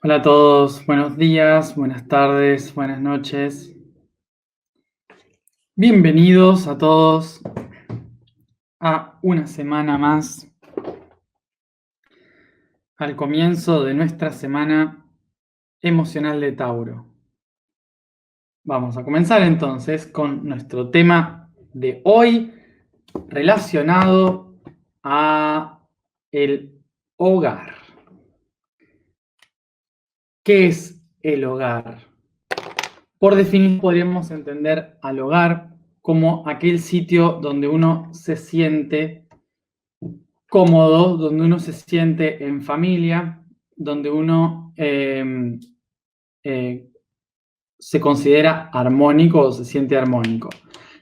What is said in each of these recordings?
Hola a todos, buenos días, buenas tardes, buenas noches. Bienvenidos a todos a una semana más, al comienzo de nuestra semana emocional de Tauro. Vamos a comenzar entonces con nuestro tema de hoy relacionado a el hogar. ¿Qué es el hogar? Por definición, podríamos entender al hogar como aquel sitio donde uno se siente cómodo, donde uno se siente en familia, donde uno se considera armónico o se siente armónico.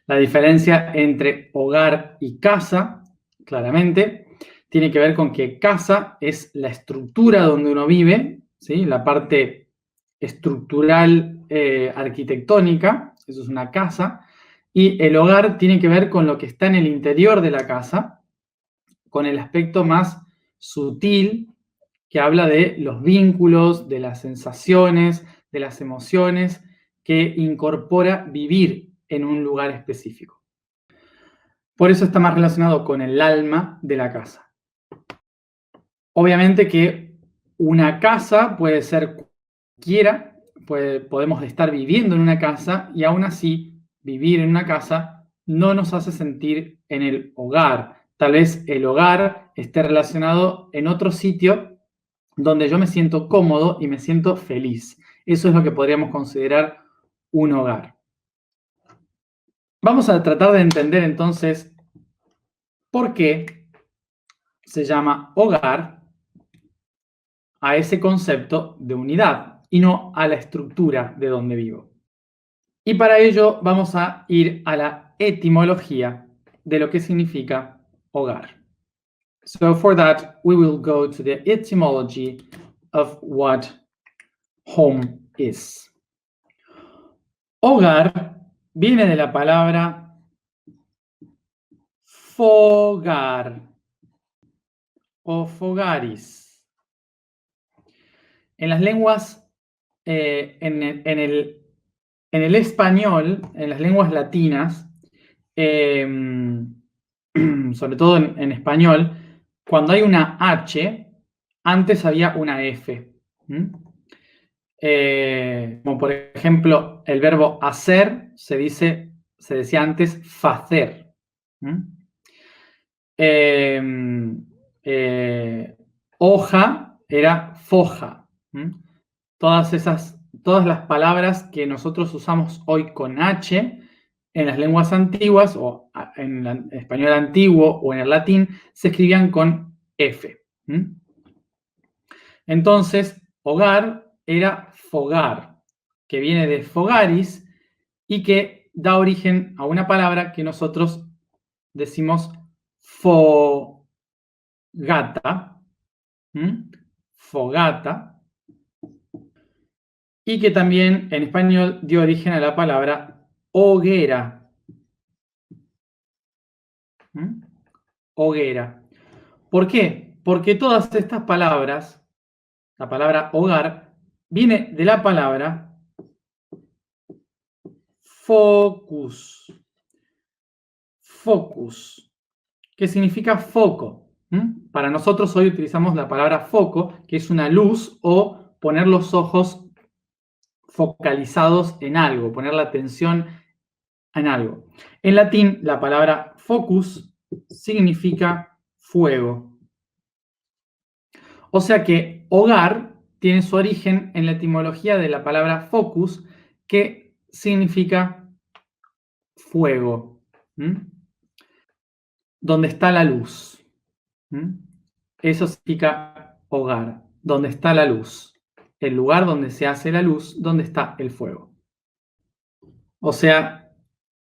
La diferencia entre hogar y casa, claramente, tiene que ver con que casa es la estructura donde uno vive, ¿sí? La parte estructural arquitectónica, eso es una casa, y el hogar tiene que ver con lo que está en el interior de la casa, con el aspecto más sutil que habla de los vínculos, de las sensaciones, de las emociones que incorpora vivir en un lugar específico. Por eso está más relacionado con el alma de la casa. Obviamente que una casa puede ser cualquiera, podemos estar viviendo en una casa y aún así vivir en una casa no nos hace sentir en el hogar. Tal vez el hogar esté relacionado en otro sitio donde yo me siento cómodo y me siento feliz. Eso es lo que podríamos considerar un hogar. Vamos a tratar de entender entonces por qué se llama hogar a ese concepto de unidad y no a la estructura de donde vivo. Y para ello vamos a ir a la etimología de lo que significa hogar. So for that, we will go to the etymology of what home is. Hogar viene de la palabra fogar o fogaris. En las lenguas, en el español, en las lenguas latinas, sobre todo en español, cuando hay una H, antes había una F. Como por ejemplo, el verbo hacer se decía antes facer. Hoja era foja. Todas las palabras que nosotros usamos hoy con H en las lenguas antiguas o en el español antiguo o en el latín se escribían con F. Entonces, hogar era fogar, que viene de fogaris y que da origen a una palabra que nosotros decimos fogata, fogata, y que también en español dio origen a la palabra hoguera. Hoguera. ¿Por qué? Porque todas estas palabras, la palabra hogar, viene de la palabra focus. Focus, que significa foco. Para nosotros hoy utilizamos la palabra foco, que es una luz o poner los ojos focalizados en algo, poner la atención en algo. En latín, la palabra focus significa fuego. O sea que hogar tiene su origen en la etimología de la palabra focus, que significa fuego. Donde está la luz. Eso significa hogar, donde está la luz. El lugar donde se hace la luz, donde está el fuego. O sea,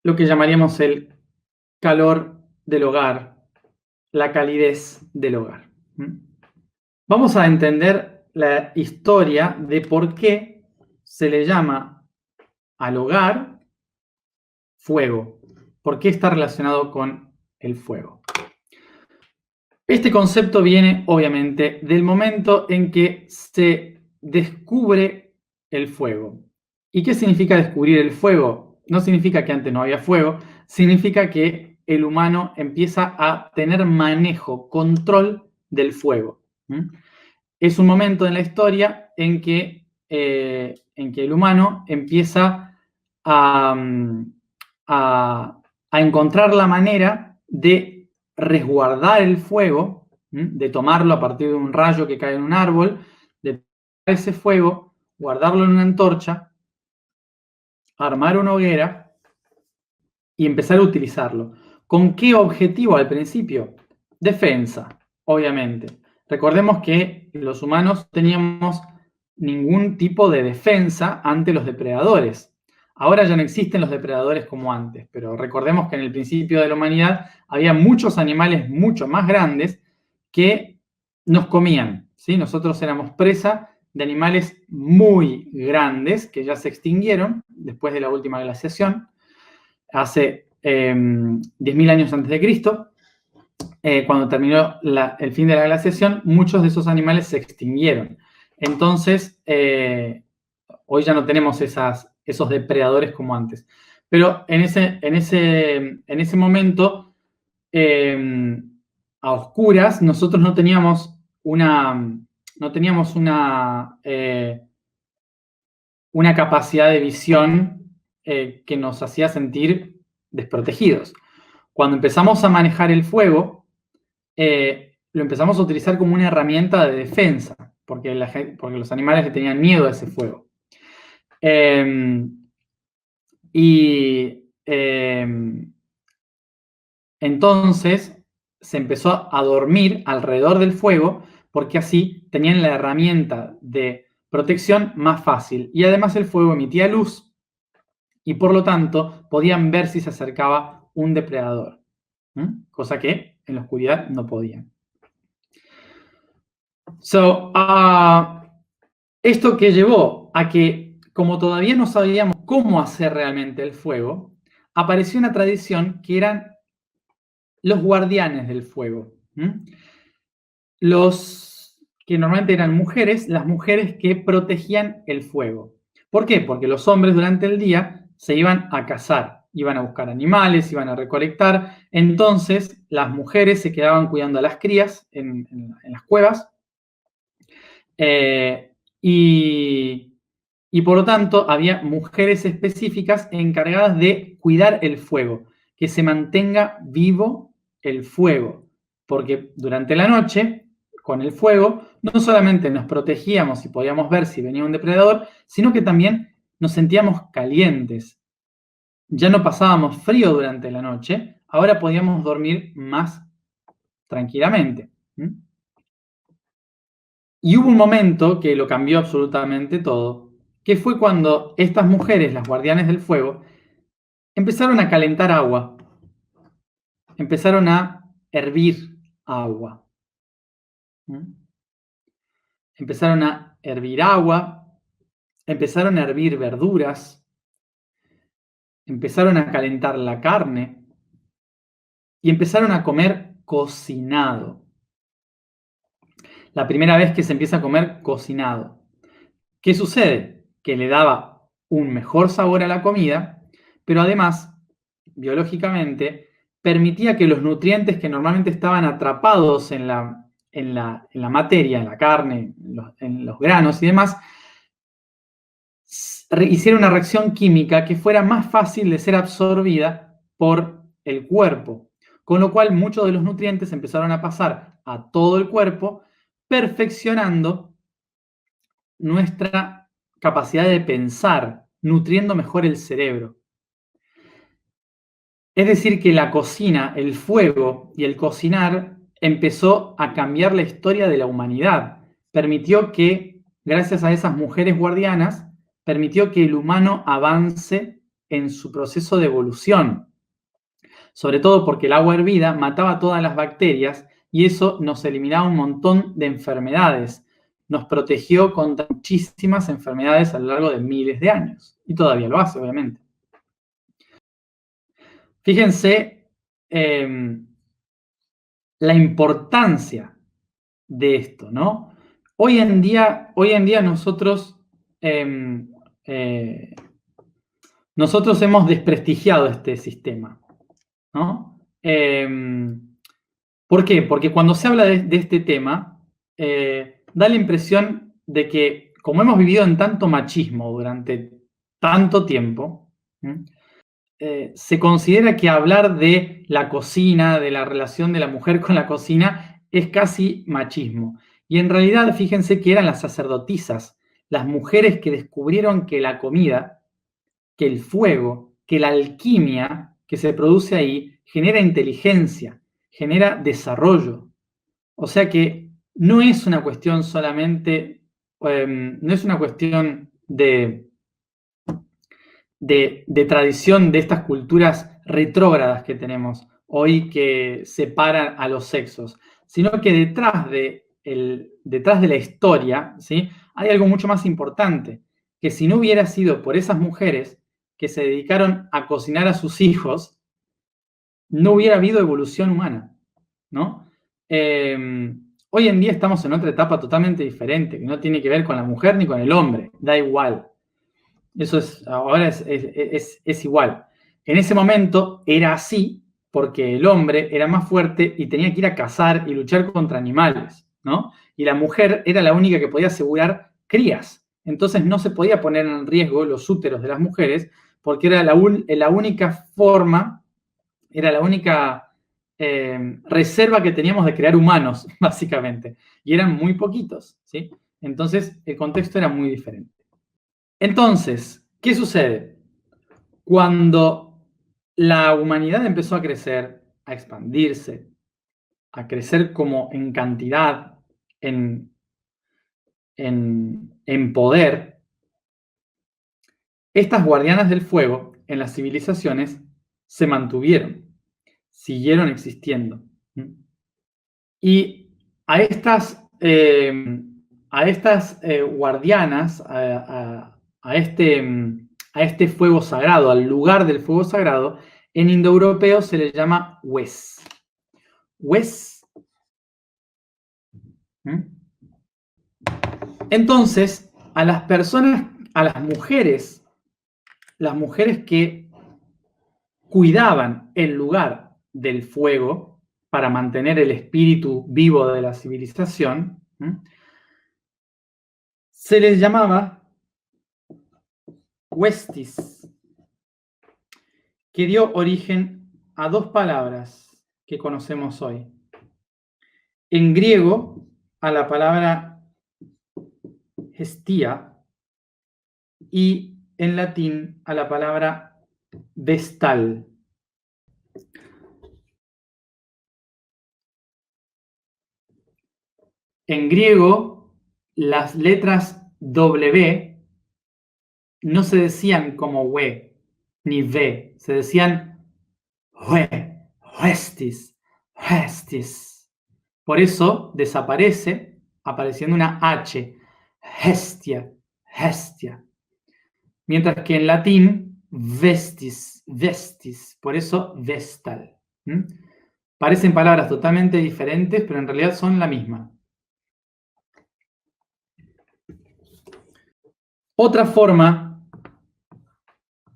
lo que llamaríamos el calor del hogar, la calidez del hogar. Vamos a entender la historia de por qué se le llama al hogar fuego. ¿Por qué está relacionado con el fuego? Este concepto viene, obviamente, del momento en que se descubre el fuego. ¿Y qué significa descubrir el fuego? No significa que antes no había fuego, significa que el humano empieza a tener manejo, control del fuego. Es un momento en la historia en que el humano empieza a, a encontrar la manera de resguardar el fuego, de tomarlo a partir de un rayo que cae en un árbol, de tomar ese fuego, guardarlo en una antorcha, armar una hoguera y empezar a utilizarlo. ¿Con qué objetivo al principio? Defensa, obviamente. Recordemos que los humanos teníamos ningún tipo de defensa ante los depredadores. Ahora ya no existen los depredadores como antes, pero recordemos que en el principio de la humanidad había muchos animales mucho más grandes que nos comían, ¿sí? Nosotros éramos presa de animales muy grandes que ya se extinguieron después de la última glaciación, hace 10.000 años antes de Cristo. Cuando terminó el fin de la glaciación, muchos de esos animales se extinguieron. Entonces, hoy ya no tenemos esos depredadores como antes. Pero en ese momento, a oscuras, nosotros no teníamos una capacidad de visión que nos hacía sentir desprotegidos. Cuando empezamos a manejar el fuego, lo empezamos a utilizar como una herramienta de defensa, porque los animales le tenían miedo a ese fuego. Entonces se empezó a dormir alrededor del fuego porque así tenían la herramienta de protección más fácil. Y además el fuego emitía luz y por lo tanto podían ver si se acercaba un depredador, cosa que en la oscuridad no podían. Esto que llevó a que, como todavía no sabíamos cómo hacer realmente el fuego, apareció una tradición que eran los guardianes del fuego. Los que normalmente eran mujeres, las mujeres que protegían el fuego. ¿Por qué? Porque los hombres durante el día se iban a cazar, iban a buscar animales, iban a recolectar. Entonces, las mujeres se quedaban cuidando a las crías en las cuevas. Y por lo tanto, había mujeres específicas encargadas de cuidar el fuego, que se mantenga vivo el fuego. Porque durante la noche, con el fuego, no solamente nos protegíamos y podíamos ver si venía un depredador, sino que también nos sentíamos calientes. Ya no pasábamos frío durante la noche, ahora podíamos dormir más tranquilamente. Y hubo un momento que lo cambió absolutamente todo, que fue cuando estas mujeres, las guardianes del fuego, empezaron a calentar agua, empezaron a hervir agua. Empezaron a hervir agua, empezaron a hervir verduras, empezaron a calentar la carne y empezaron a comer cocinado. La primera vez que se empieza a comer cocinado. ¿Qué sucede? Que le daba un mejor sabor a la comida, pero además, biológicamente, permitía que los nutrientes que normalmente estaban atrapados en la materia, en la carne, en los granos y demás, hiciera una reacción química que fuera más fácil de ser absorbida por el cuerpo. Con lo cual, muchos de los nutrientes empezaron a pasar a todo el cuerpo, perfeccionando nuestra capacidad de pensar, nutriendo mejor el cerebro. Es decir, que la cocina, el fuego y el cocinar empezó a cambiar la historia de la humanidad. Permitió que, gracias a esas mujeres guardianas, permitió que el humano avance en su proceso de evolución. Sobre todo porque el agua hervida mataba todas las bacterias y eso nos eliminaba un montón de enfermedades. Nos protegió contra muchísimas enfermedades a lo largo de miles de años. Y todavía lo hace, obviamente. Fíjense la importancia de esto, ¿no? Hoy en día nosotros hemos desprestigiado este sistema, ¿no? ¿Por qué? Porque cuando se habla de este tema, da la impresión de que, como hemos vivido en tanto machismo durante tanto tiempo, se considera que hablar de la cocina, de la relación de la mujer con la cocina, es casi machismo. Y en realidad, fíjense que eran las sacerdotisas, las mujeres que descubrieron que la comida, que el fuego, que la alquimia que se produce ahí genera inteligencia, genera desarrollo. O sea que no es una cuestión solamente, no es una cuestión de tradición de estas culturas retrógradas que tenemos hoy que separan a los sexos, sino que detrás de la historia, ¿sí?, hay algo mucho más importante, que si no hubiera sido por esas mujeres que se dedicaron a cocinar a sus hijos, no hubiera habido evolución humana, ¿no? Hoy en día estamos en otra etapa totalmente diferente, que no tiene que ver con la mujer ni con el hombre, da igual. Eso ahora es igual. En ese momento era así porque el hombre era más fuerte y tenía que ir a cazar y luchar contra animales, ¿no? Y la mujer era la única que podía asegurar crías. Entonces no se podía poner en riesgo los úteros de las mujeres porque era la única forma, era la única reserva que teníamos de crear humanos, básicamente. Y eran muy poquitos, ¿sí? Entonces el contexto era muy diferente. Entonces, ¿qué sucede? Cuando la humanidad empezó a crecer, a expandirse, a crecer como en cantidad, en poder, estas guardianas del fuego en las civilizaciones se mantuvieron, siguieron existiendo. Y a estas guardianas, a este fuego sagrado, al lugar del fuego sagrado, en indoeuropeo se le llama Wes. Wes. Entonces, a las personas, a las mujeres que cuidaban el lugar del fuego para mantener el espíritu vivo de la civilización, se les llamaba Westis, que dio origen a dos palabras que conocemos hoy. En griego, a la palabra Hestia, y en latín a la palabra Vestal. En griego, las letras W no se decían como we ni ve, se decían hue, huestis, huestis. Por eso desaparece apareciendo una H, hestia, hestia. Mientras que en latín, vestis, vestis, por eso vestal. Parecen palabras totalmente diferentes, pero en realidad son la misma. Otra forma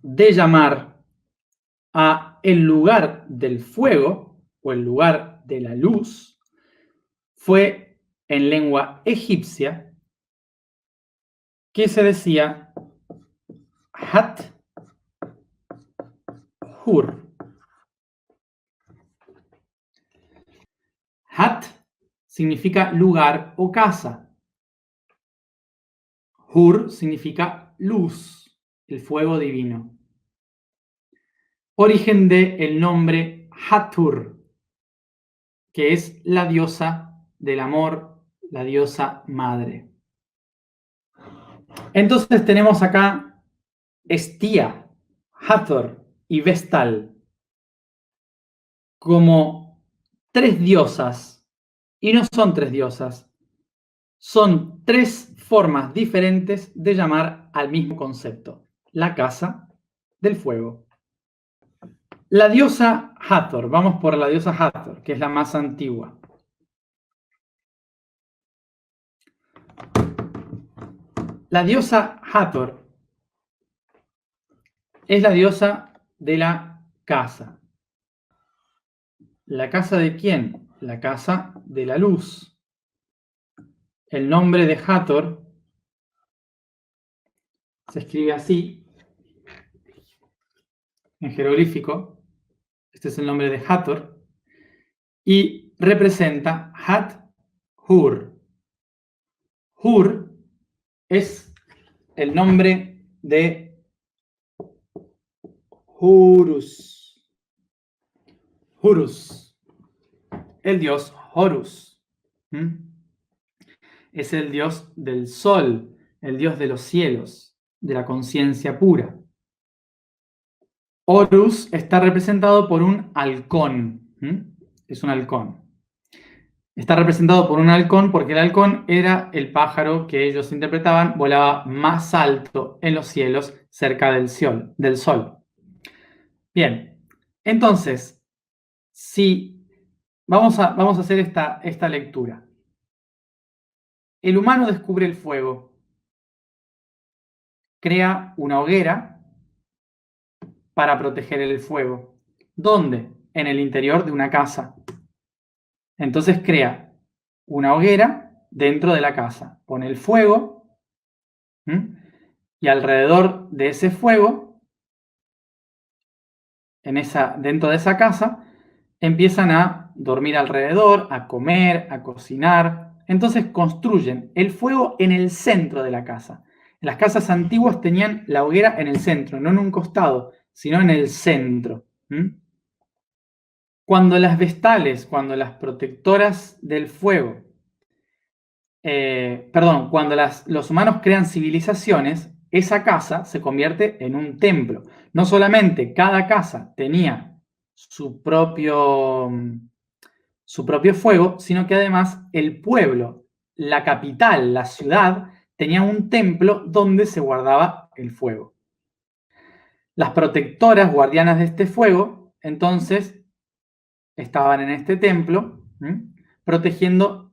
de llamar a el lugar del fuego o el lugar de la luz fue en lengua egipcia, que se decía Hat-Hur. Hat significa lugar o casa. Hur significa luz, el fuego divino. Origen del nombre Hathor, que es la diosa del amor, la diosa madre. Entonces tenemos acá Hestia, Hathor y Vestal como tres diosas, y no son tres diosas, son tres formas diferentes de llamar al mismo concepto, la casa del fuego. La diosa Hathor, vamos por la diosa Hathor, que es la más antigua. La diosa Hathor es la diosa de la casa. ¿La casa de quién? La casa de la luz. El nombre de Hathor se escribe así, en jeroglífico. Este es el nombre de Hathor. Y representa Hat-Hur. Hur es el nombre de Horus. Horus, el dios Horus. Es el dios del sol, el dios de los cielos, de la conciencia pura. Horus está representado por un halcón. Es un halcón. Está representado por un halcón porque el halcón era el pájaro que ellos interpretaban, volaba más alto en los cielos cerca del sol. Bien, entonces, si vamos a hacer esta lectura. El humano descubre el fuego, crea una hoguera para proteger el fuego. ¿Dónde? En el interior de una casa. Entonces crea una hoguera dentro de la casa, pone el fuego y alrededor de ese fuego, dentro de esa casa, empiezan a dormir alrededor, a comer, a cocinar. Entonces construyen el fuego en el centro de la casa. Las casas antiguas tenían la hoguera en el centro, no en un costado, sino en el centro. Cuando las vestales, cuando las protectoras del fuego, cuando los humanos crean civilizaciones, esa casa se convierte en un templo. No solamente cada casa tenía su propio fuego, sino que además el pueblo, la capital, la ciudad, tenía un templo donde se guardaba el fuego. Las protectoras guardianas de este fuego, entonces, estaban en este templo, protegiendo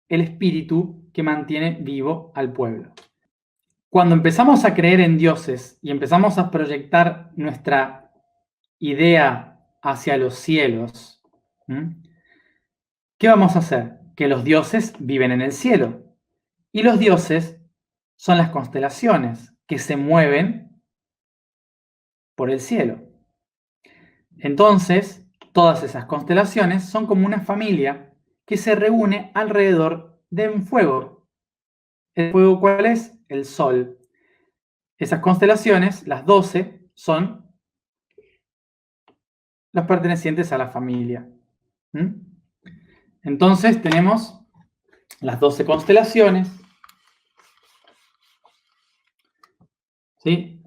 el espíritu que mantiene vivo al pueblo. Cuando empezamos a creer en dioses y empezamos a proyectar nuestra idea hacia los cielos, ¿qué vamos a hacer? Que los dioses viven en el cielo. Y los dioses son las constelaciones que se mueven por el cielo. Entonces, todas esas constelaciones son como una familia que se reúne alrededor de un fuego. ¿El fuego cuál es? El sol. Esas constelaciones, las 12, son las pertenecientes a la familia. Entonces tenemos las 12 constelaciones. ¿Sí?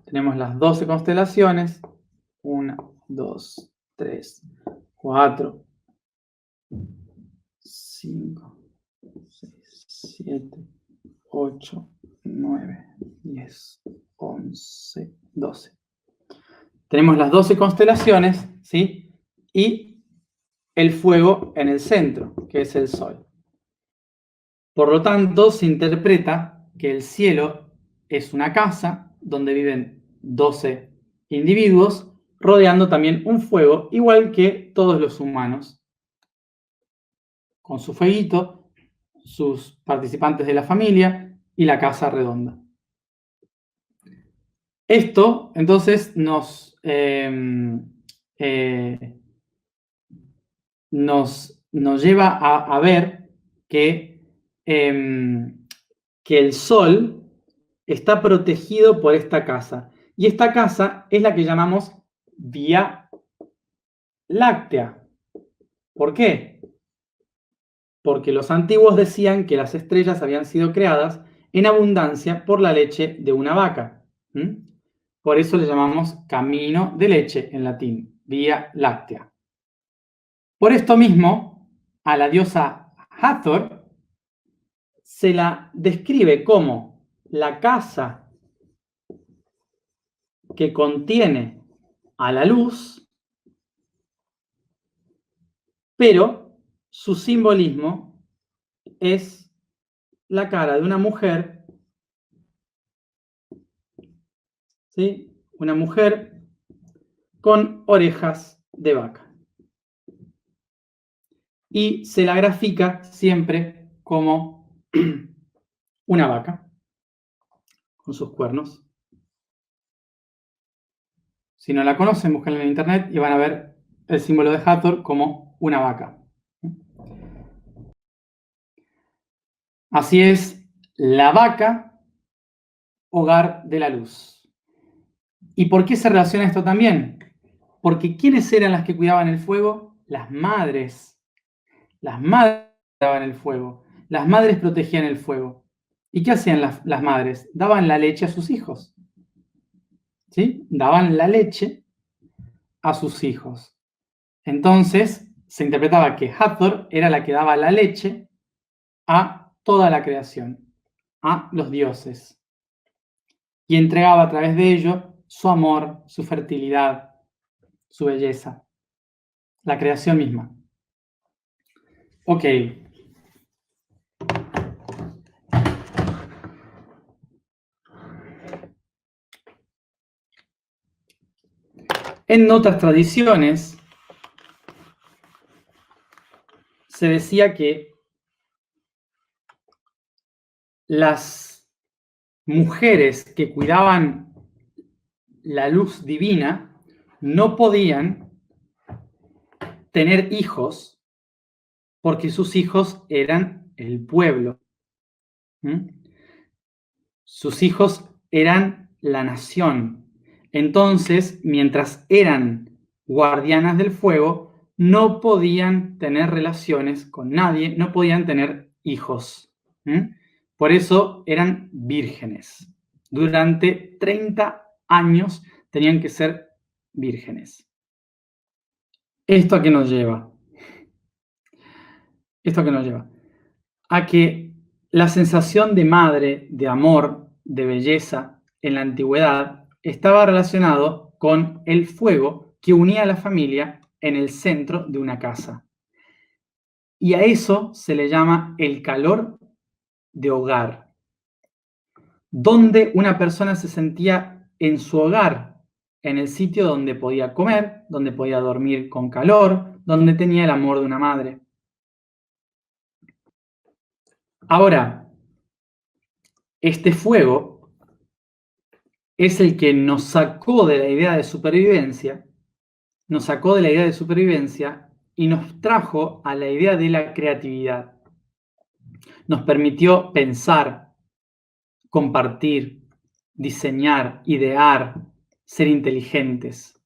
Tenemos las 12 constelaciones. 1, 2, 3, 4, 5, 6, 7, 8, 9, 10, 11, 12. Tenemos las 12 constelaciones, ¿sí? Y el fuego en el centro, que es el sol. Por lo tanto, se interpreta que el cielo es una casa donde viven 12 individuos, rodeando también un fuego, igual que todos los humanos, con su fueguito, sus participantes de la familia y la casa redonda. Esto, entonces, nos lleva a ver que el Sol está protegido por esta casa. Y esta casa es la que llamamos Vía Láctea. ¿Por qué? Porque los antiguos decían que las estrellas habían sido creadas en abundancia por la leche de una vaca. Por eso le llamamos camino de leche en latín, Vía Láctea. Por esto mismo, a la diosa Hathor se la describe como la casa que contiene a la luz, pero su simbolismo es la cara de una mujer ¿sí? Una mujer con orejas de vaca. Y se la grafica siempre como una vaca con sus cuernos. Si no la conocen, búsquenla en internet y van a ver el símbolo de Hathor como una vaca. Así es, la vaca, hogar de la luz. ¿Y por qué se relaciona esto también? Porque ¿quiénes eran las que cuidaban el fuego? Las madres. Las madres cuidaban el fuego. Las madres protegían el fuego. ¿Y qué hacían las madres? Daban la leche a sus hijos. ¿Sí? Daban la leche a sus hijos. Entonces, se interpretaba que Hathor era la que daba la leche a toda la creación, a los dioses, y entregaba a través de ello su amor, su fertilidad, su belleza, la creación misma. Ok. En otras tradiciones se decía que las mujeres que cuidaban la luz divina no podían tener hijos porque sus hijos eran el pueblo. ¿Mm? Sus hijos eran la nación. Entonces, mientras eran guardianas del fuego, no podían tener relaciones con nadie, no podían tener hijos. Por eso eran vírgenes. Durante 30 años tenían que ser vírgenes. ¿Esto a qué nos lleva? ¿Esto a qué nos lleva? A que la sensación de madre, de amor, de belleza en la antigüedad estaba relacionado con el fuego que unía a la familia en el centro de una casa. Y a eso se le llama el calor de hogar, donde una persona se sentía en su hogar, en el sitio donde podía comer, donde podía dormir con calor, donde tenía el amor de una madre. Ahora, este fuego es el que nos sacó de la idea de supervivencia, y nos trajo a la idea de la creatividad. Nos permitió pensar, compartir, diseñar, idear, ser inteligentes,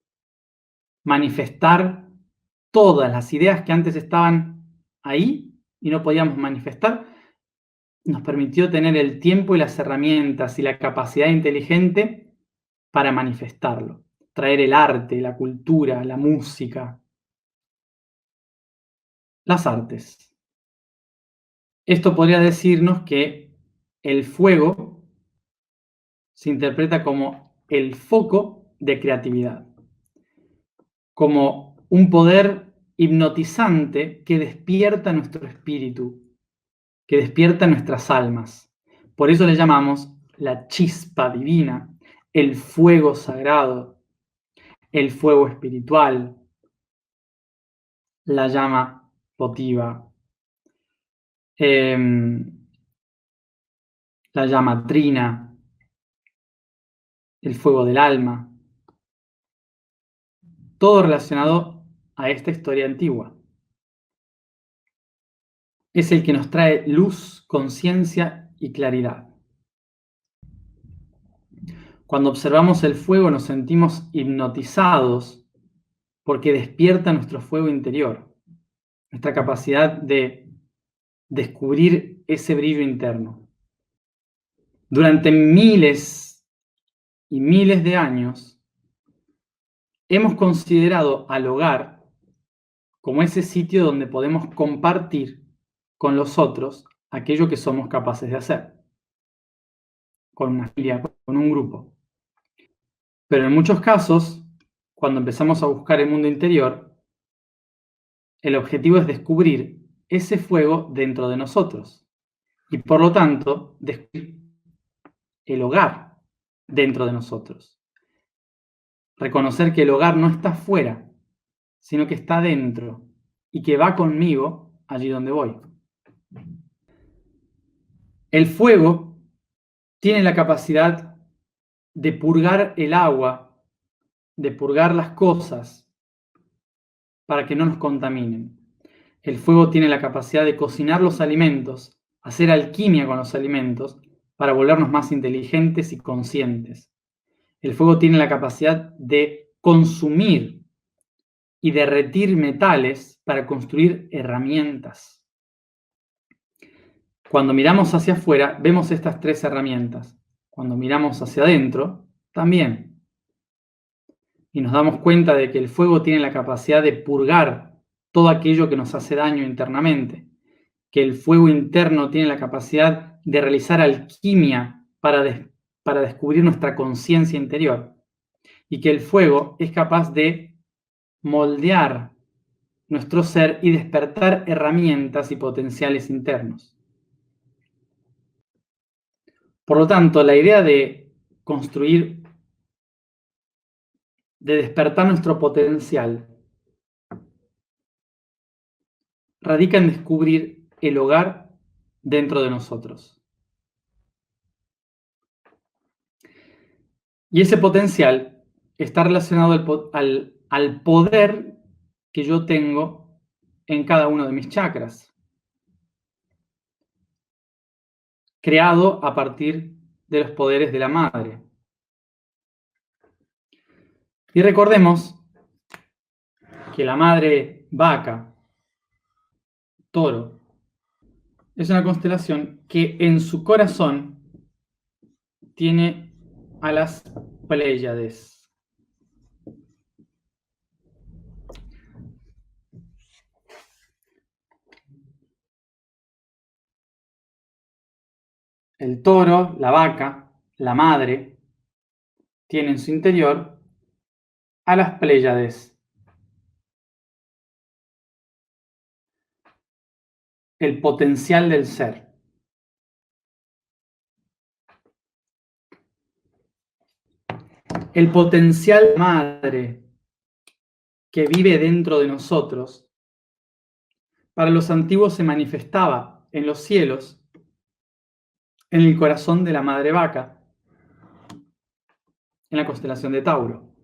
manifestar todas las ideas que antes estaban ahí y no podíamos manifestar. Nos permitió tener el tiempo y las herramientas y la capacidad inteligente para manifestarlo, traer el arte, la cultura, la música, las artes. Esto podría decirnos que el fuego se interpreta como el foco de creatividad, como un poder hipnotizante que despierta nuestro espíritu, que despierta nuestras almas. Por eso le llamamos la chispa divina, el fuego sagrado, el fuego espiritual, la llama votiva, la llama trina, el fuego del alma, todo relacionado a esta historia antigua. Es el que nos trae luz, conciencia y claridad. Cuando observamos el fuego nos sentimos hipnotizados porque despierta nuestro fuego interior, nuestra capacidad de descubrir ese brillo interno. Durante miles y miles de años hemos considerado al hogar como ese sitio donde podemos compartir con los otros aquello que somos capaces de hacer, con una familia, con un grupo. Pero en muchos casos, cuando empezamos a buscar el mundo interior, el objetivo es descubrir ese fuego dentro de nosotros y por lo tanto descubrir el hogar dentro de nosotros. Reconocer que el hogar no está fuera, sino que está dentro y que va conmigo allí donde voy. El fuego tiene la capacidad de purgar el agua, de purgar las cosas para que no nos contaminen. El fuego tiene la capacidad de cocinar los alimentos, hacer alquimia con los alimentos para volvernos más inteligentes y conscientes. El fuego tiene la capacidad de consumir y derretir metales para construir herramientas. Cuando miramos hacia afuera, vemos estas tres herramientas. Cuando miramos hacia adentro, también. Y nos damos cuenta de que el fuego tiene la capacidad de purgar todo aquello que nos hace daño internamente. Que el fuego interno tiene la capacidad de realizar alquimia para descubrir nuestra conciencia interior. Y que el fuego es capaz de moldear nuestro ser y despertar herramientas y potenciales internos. Por lo tanto, la idea de construir, de despertar nuestro potencial, radica en descubrir el hogar dentro de nosotros. Y ese potencial está relacionado al poder que yo tengo en cada uno de mis chakras, creado a partir de los poderes de la madre. Y recordemos que la madre vaca, toro, es una constelación que en su corazón tiene a las Pléyades. El toro, la vaca, la madre, tiene en su interior a las Pléyades. El potencial del ser. El potencial madre que vive dentro de nosotros, para los antiguos se manifestaba en los cielos, en el corazón de la madre vaca, en la constelación de Tauro.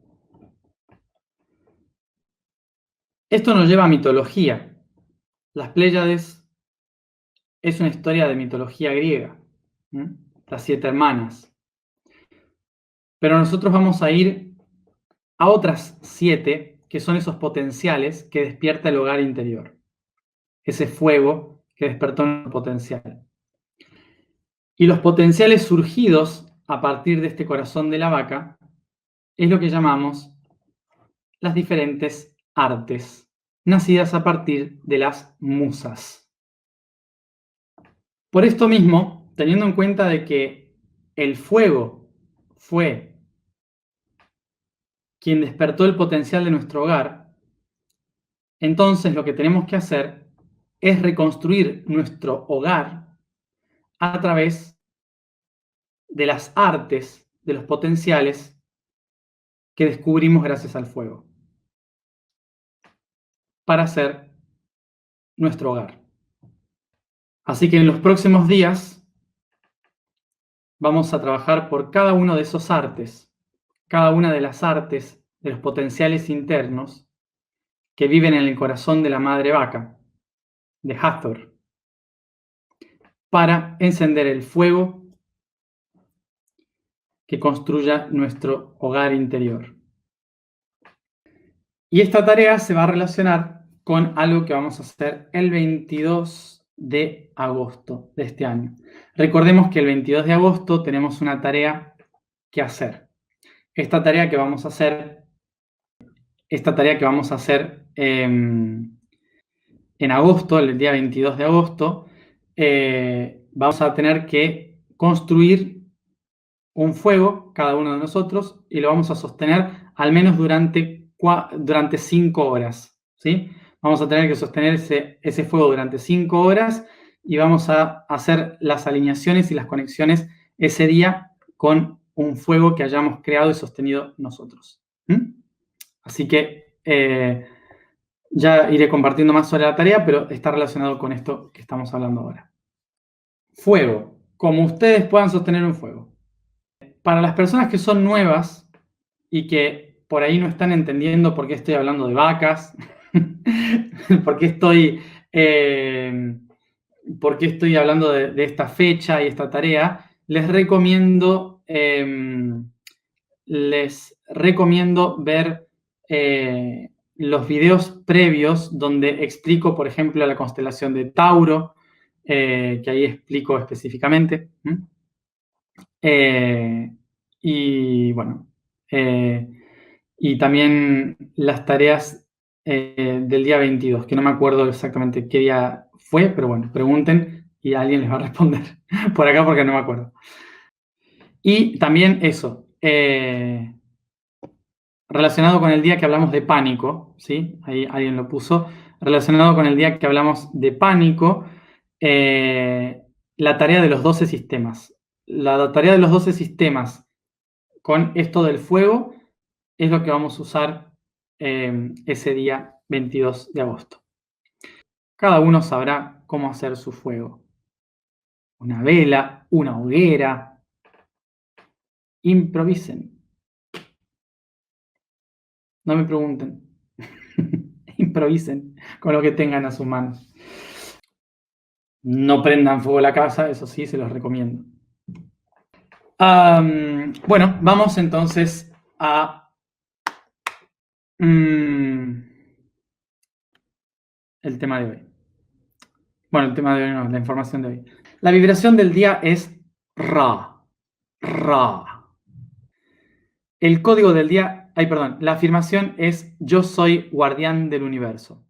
Esto nos lleva a mitología. Las Pléyades es una historia de mitología griega, las 7 hermanas. Pero nosotros vamos a ir a otras 7, que son esos potenciales que despierta el hogar interior. Ese fuego que despertó el potencial. Y los potenciales surgidos a partir de este corazón de la vaca es lo que llamamos las diferentes artes, nacidas a partir de las musas. Por esto mismo, teniendo en cuenta de que el fuego fue quien despertó el potencial de nuestro hogar, entonces lo que tenemos que hacer es reconstruir nuestro hogar a través de las artes, de los potenciales que descubrimos gracias al fuego, para hacer nuestro hogar. Así que en los próximos días vamos a trabajar por cada uno de esos artes, cada una de las artes de los potenciales internos que viven en el corazón de la madre vaca, de Hathor, para encender el fuego que construya nuestro hogar interior. Y esta tarea se va a relacionar con algo que vamos a hacer el 22 de agosto de este año. Recordemos que el 22 de agosto tenemos una tarea que hacer. Esta tarea que vamos a hacer en agosto, el día 22 de agosto, vamos a tener que construir un fuego, cada uno de nosotros, y lo vamos a sostener al menos durante 5 horas, ¿sí? Vamos a tener que sostener ese fuego durante 5 horas y vamos a hacer las alineaciones y las conexiones ese día con un fuego que hayamos creado y sostenido nosotros. ¿Mm? Así que ya iré compartiendo más sobre la tarea, pero está relacionado con esto que estamos hablando ahora. Fuego. Como ustedes puedan sostener un fuego. Para las personas que son nuevas y que por ahí no están entendiendo por qué estoy hablando de vacas, eh, por qué estoy hablando de esta fecha y esta tarea, les recomiendo ver los videos previos donde explico, por ejemplo, la constelación de Tauro, que ahí explico específicamente. Y bueno, y también las tareas del día 22, que no me acuerdo exactamente qué día fue, pero bueno, pregunten y alguien les va a responder por acá porque no me acuerdo. Y también eso, relacionado con el día que hablamos de pánico, ¿sí? Ahí alguien lo puso. Relacionado con el día que hablamos de pánico, la tarea de los 12 sistemas. La tarea de los 12 sistemas con esto del fuego es lo que vamos a usar ese día 22 de agosto. Cada uno sabrá cómo hacer su fuego. Una vela, una hoguera. Improvisen. No me pregunten. Improvisen con lo que tengan a su mano. No prendan fuego la casa, eso sí, se los recomiendo. Bueno, vamos entonces a el tema de hoy. Bueno, el tema de hoy no, la información de hoy. La vibración del día es Ra. Ra. El código del día, la afirmación es yo soy guardián del universo.